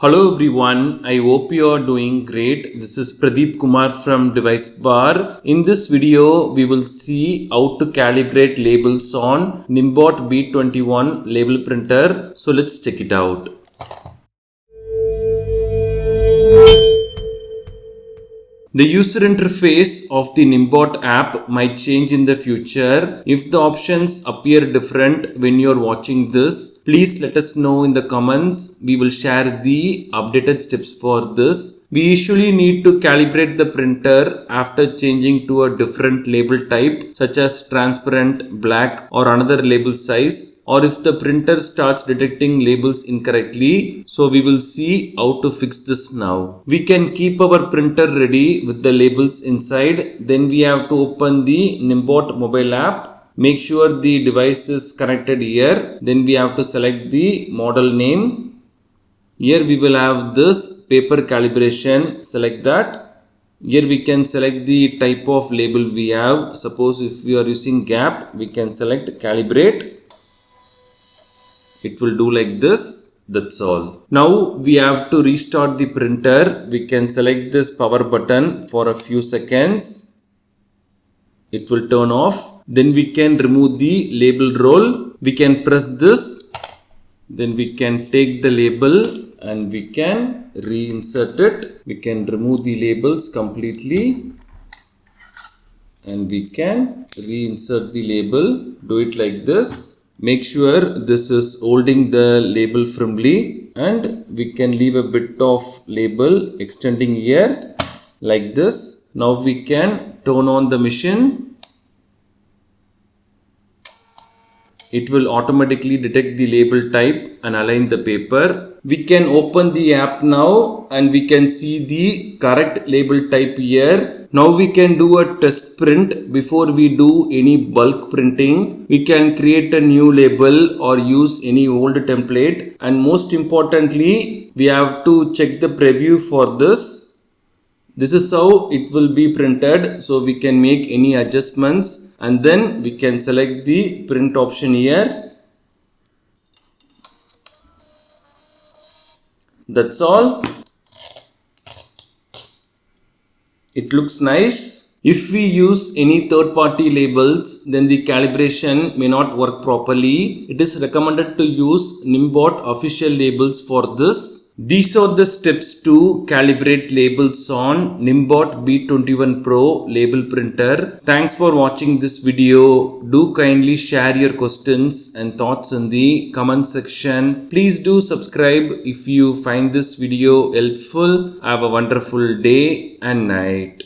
Hello everyone, I hope you are doing great. This is Pradeep Kumar from DeviceBAR. In this video, we will see how to calibrate labels on NIIMBOT B21 label printer. So let's check it out. The user interface of the NIIMBOT app might change in the future. If the options appear different when you are watching this, please let us know in the comments. We will share the updated steps for this. We usually need to calibrate the printer after changing to a different label type such as transparent, black or another label size, or if the printer starts detecting labels incorrectly. So we will see how to fix this now. We can keep our printer ready with the labels inside. Then we have to open the NIIMBOT mobile app. Make sure the device is connected here. Then we have to select the model name. Here we will have this paper calibration. Select that. Here we can select the type of label we have. Suppose if we are using gap, we can select calibrate. It will do like this. That's all. Now we have to restart the printer. We can select this power button for a few seconds. It will turn off. Then we can remove the label roll. We can press this. Then we can take the label and we can reinsert it. We can remove the labels completely and we can reinsert the label. Do it like this. Make sure this is holding the label firmly and we can leave a bit of label extending here like this. Now we can turn on the machine. It will automatically detect the label type and align the paper. We can open the app now and we can see the correct label type here. Now we can do a test print before we do any bulk printing. We can create a new label or use any old template. And most importantly, we have to check the preview for this. This is how it will be printed. So we can make any adjustments and then we can select the print option here. That's all. It looks nice. If we use any third-party labels, then the calibration may not work properly. It is recommended to use NIIMBOT official labels for this. These are the steps to calibrate labels on NIIMBOT B21 Pro label printer. Thanks for watching this video. Do kindly share your questions and thoughts in the comment section. Please do subscribe if you find this video helpful. Have a wonderful day and night.